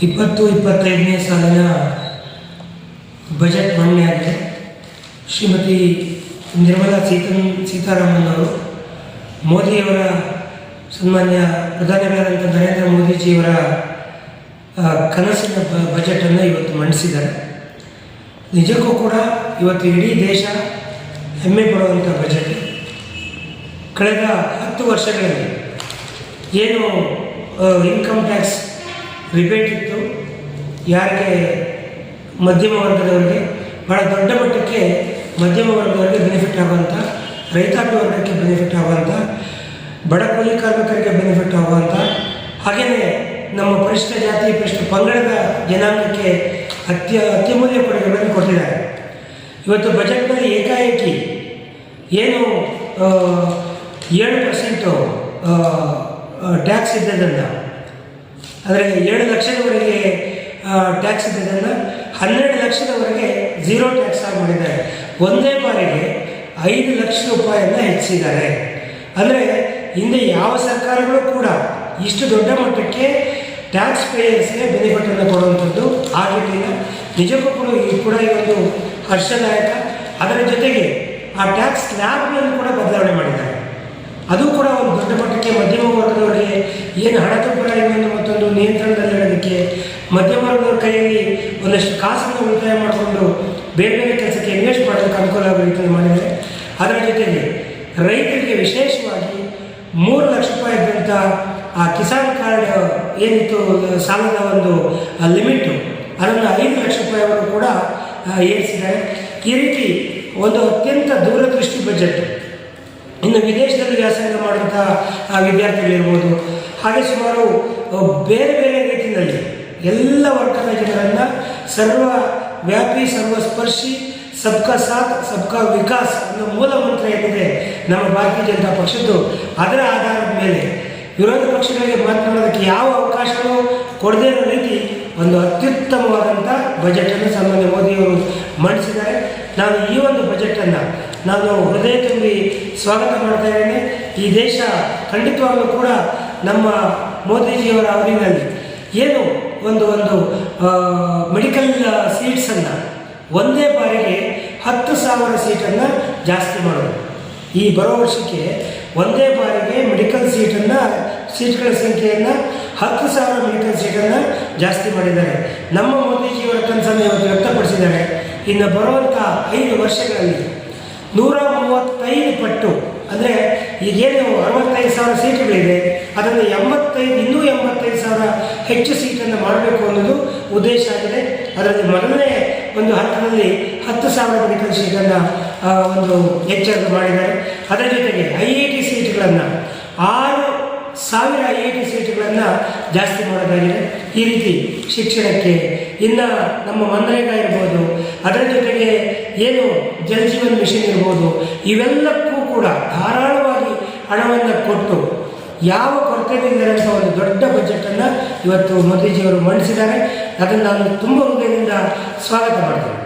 20-25ನೇ ಸಾಲಿನ ಬಜೆಟ್ ಮಂಡನೆಯಾಗಿದೆ. ಶ್ರೀಮತಿ ನಿರ್ಮಲಾ ಸೀತಾರಾಮನ್ ಅವರು ಮೋದಿಯವರ ಸನ್ಮಾನ್ಯ ಪ್ರಧಾನಿಗಳಾದಂಥ ನರೇಂದ್ರ ಮೋದಿಜಿಯವರ ಕನಸಿನ ಬಜೆಟನ್ನು ಇವತ್ತು ಮಂಡಿಸಿದ್ದಾರೆ. ನಿಜಕ್ಕೂ ಕೂಡ ಇವತ್ತು ಇಡೀ ದೇಶ ಹೆಮ್ಮೆ ಪಡುವಂಥ ಬಜೆಟ್. ಕಳೆದ 10 ವರ್ಷಗಳಲ್ಲಿ ಏನು ಇನ್ಕಮ್ ಟ್ಯಾಕ್ಸ್ ರಿಬೇಟ್ ಇತ್ತು, ಯಾರಿಗೆ ಮಧ್ಯಮ ವರ್ಗದವರಿಗೆ ಭಾಳ ದೊಡ್ಡ ಮಟ್ಟಕ್ಕೆ ಮಧ್ಯಮ ವರ್ಗದವರಿಗೆ ಬೆನಿಫಿಟ್ ಆಗುವಂಥ, ರೈತಾಪಿ ವರ್ಗಕ್ಕೆ ಬೆನಿಫಿಟ್ ಆಗುವಂಥ, ಬಡ ಕೂಲಿ ಕಾರ್ಮಿಕರಿಗೆ ಬೆನಿಫಿಟ್ ಆಗುವಂಥ, ಹಾಗೆಯೇ ನಮ್ಮ ಪರಿಶಿಷ್ಟ ಜಾತಿ ಪರಿಶಿಷ್ಟ ಪಂಗಡದ ಜನಾಂಗಕ್ಕೆ ಅತ್ಯಮೂಲ್ಯ ಕೊಡುಗೆಗಳನ್ನು ಕೊಟ್ಟಿದ್ದಾರೆ. ಇವತ್ತು ಬಜೆಟ್ನಲ್ಲಿ ಏಕಾಏಕಿ ಏನು 7% ಟ್ಯಾಕ್ಸ್ ಇದ್ದದನ್ನು, ಅಂದರೆ 7 ಲಕ್ಷದವರೆಗೆ ಟ್ಯಾಕ್ಸ್ ಇದ್ದದನ್ನು 12 ಲಕ್ಷದವರೆಗೆ ಝೀರೋ ಟ್ಯಾಕ್ಸ್ ಆಗಿ ಮಾಡಿದ್ದಾರೆ. ಒಂದೇ ಬಾರಿಗೆ 5 ಲಕ್ಷ ರೂಪಾಯಿಯನ್ನು ಹೆಚ್ಚಿದ್ದಾರೆ. ಅಂದರೆ ಹಿಂದೆ ಯಾವ ಸರ್ಕಾರಗಳು ಕೂಡ ಇಷ್ಟು ದೊಡ್ಡ ಮಟ್ಟಕ್ಕೆ ಟ್ಯಾಕ್ಸ್ ಪೇಯರ್ಸ್ಗೆ ಬೆನಿಫಿಟನ್ನು ಕೊಡುವಂಥದ್ದು ಆಗಿರಲಿಲ್ಲ. ನಿಜಕ್ಕೂ ಕೂಡ ಇದೊಂದು ಹರ್ಷದಾಯಕ. ಅದರ ಜೊತೆಗೆ ಆ ಟ್ಯಾಕ್ಸ್ ಸ್ಲ್ಯಾಬ್ಗಳನ್ನು ಕೂಡ ಬದಲಾವಣೆ ಮಾಡಿದ್ದಾರೆ. ಅದು ಕೂಡ ಒಂದು ದೊಡ್ಡ ಮಟ್ಟಕ್ಕೆ ಮಧ್ಯಮ ವರ್ಗದವರಿಗೆ ಏನು ಹಣದುಬ್ಬರ ಇನ್ನೊಂದು ಮತ್ತೊಂದು ನಿಯಂತ್ರಣದಲ್ಲಿಡೋದಕ್ಕೆ, ಮಧ್ಯಮ ವರ್ಗದವ್ರ ಕೈಯಲ್ಲಿ ಒಂದಷ್ಟು ಕಾಸನ್ನು ಉಳಿತಾಯ ಮಾಡಿಕೊಂಡು ಬೇರೆ ಬೇರೆ ಕೆಲಸಕ್ಕೆ ಇನ್ವೆಸ್ಟ್ ಮಾಡೋದಕ್ಕೆ ಅನುಕೂಲ ಆಗೋ ರೀತಿಯಲ್ಲಿ ಮಾಡಿದ್ದಾರೆ. ಅದರ ಜೊತೆಗೆ ರೈತರಿಗೆ ವಿಶೇಷವಾಗಿ 3 ಲಕ್ಷ ರೂಪಾಯಿ ಇದ್ದಂಥ ಆ ಕಿಸಾನ್ ಕಾರ್ಡ್ ಏನಿತ್ತು ಸಾಲದ ಒಂದು ಲಿಮಿಟು, ಅದನ್ನು 5 ಲಕ್ಷ ರೂಪಾಯಿವರೆಗೂ ಕೂಡ ಏರಿಸಿದ್ದಾರೆ. ಈ ರೀತಿ ಒಂದು ಅತ್ಯಂತ ದೂರದೃಷ್ಟಿ ಬಜೆಟ್. ಇನ್ನು ವಿದೇಶದಲ್ಲಿ ವ್ಯಾಸಂಗ ಮಾಡುವಂಥ ವಿದ್ಯಾರ್ಥಿಗಳಿರ್ಬೋದು, ಹಾಗೆ ಸುಮಾರು ಬೇರೆ ಬೇರೆ ರೀತಿಯಲ್ಲಿ ಎಲ್ಲ ವರ್ಗದ ಜನರನ್ನು ಸರ್ವವ್ಯಾಪಿ ಸರ್ವಸ್ಪರ್ಶಿ ಸಬ್ಕಾ ಸಾಥ್ ಸಬ್ಕಾ ವಿಕಾಸ್ ಅನ್ನೋ ಮೂಲ ಮಂತ್ರ ಏನಿದೆ ನಮ್ಮ ಭಾರತೀಯ ಜನತಾ ಪಕ್ಷದ್ದು, ಅದರ ಆಧಾರದ ಮೇಲೆ ವಿರೋಧ ಪಕ್ಷಗಳಿಗೆ ಮಾತನಾಡೋದಕ್ಕೆ ಯಾವ ಅವಕಾಶವೂ ಕೊಡದೇ ಇರೋ ರೀತಿ ಒಂದು ಅತ್ಯುತ್ತಮವಾದಂಥ ಬಜೆಟನ್ನು ಸನ್ಮಾನ್ಯ ಮೋದಿಯವರು ಮಂಡಿಸಿದ್ದಾರೆ. ನಾನು ಈ ಒಂದು ಬಜೆಟನ್ನು ನಾನು ಹೃದಯ ತುಂಬಿ ಸ್ವಾಗತ ಮಾಡ್ತಾ ಇದ್ದೇನೆ. ಈ ದೇಶ ಖಂಡಿತವಾಗಲೂ ಕೂಡ ನಮ್ಮ ಮೋದಿಜಿಯವರ ಅವಧಿಯಲ್ಲಿ ಏನು ಒಂದು ಮೆಡಿಕಲ್ ಸೀಟ್ಸನ್ನು ಒಂದೇ ಬಾರಿಗೆ 10,000 ಸೀಟನ್ನು ಜಾಸ್ತಿ ಮಾಡೋದು. ಈ ಬರೋ ವರ್ಷಕ್ಕೆ ಒಂದೇ ಬಾರಿಗೆ ಮೆಡಿಕಲ್ ಸೀಟ್ಗಳ ಸಂಖ್ಯೆಯನ್ನು 10,000 ಮೆಡಿಕಲ್ ಸೀಟನ್ನು ಜಾಸ್ತಿ ಮಾಡಿದ್ದಾರೆ. ನಮ್ಮ ಮೋದಿಜಿಯವರ ಕನಸನ್ನು ಇವತ್ತು ವ್ಯಕ್ತಪಡಿಸಿದ್ದಾರೆ. ಇನ್ನು ಬರುವಂಥ 5 ವರ್ಷಗಳಲ್ಲಿ 135 ಪಟ್ಟು, ಅಂದರೆ ಈಗೇನು 65,000 ಸೀಟುಗಳಿದೆ, ಅದನ್ನು ಇನ್ನೂ 85,000 ಹೆಚ್ಚು ಸೀಟನ್ನು ಮಾಡಬೇಕು ಅನ್ನೋದು ಉದ್ದೇಶ ಆಗಿದೆ. ಅದರಲ್ಲಿ ಮೊದಲನೇ ಒಂದು ಹಂತದಲ್ಲಿ 10,000 ಮೆಡಿಕಲ್ ಸೀಟನ್ನು ಹೆಚ್ಚಳ ಮಾಡಿದ್ದಾರೆ. ಅದರ ಜೊತೆಗೆ IIT ಸೀಟ್ಗಳನ್ನು 6,000 IIT ಸೀಟುಗಳನ್ನು ಜಾಸ್ತಿ ಮಾಡೋದಾಗಿದೆ. ಈ ರೀತಿ ಶಿಕ್ಷಣಕ್ಕೆ, ಇನ್ನು ನಮ್ಮ ಮನ್ರೇಗಾ ಇರ್ಬೋದು, ಅದರ ಜೊತೆಗೆ ಏನು ಜಲ್ ಜೀವನ್ ಮಿಷನ್ ಇರ್ಬೋದು, ಇವೆಲ್ಲಕ್ಕೂ ಕೂಡ ಧಾರಾಳವಾಗಿ ಹಣವನ್ನು ಕೊಟ್ಟು ಯಾವ ಕೊರತೆಗಳಿಲ್ಲದಂಥ ಒಂದು ದೊಡ್ಡ ಬಜೆಟನ್ನು ಇವತ್ತು ಮೋದಿಜಿಯವರು ಮಂಡಿಸಿದ್ದಾರೆ. ಅದನ್ನು ನಾನು ತುಂಬ ಹೃದಯದಿಂದ ಸ್ವಾಗತ ಮಾಡ್ತೇನೆ.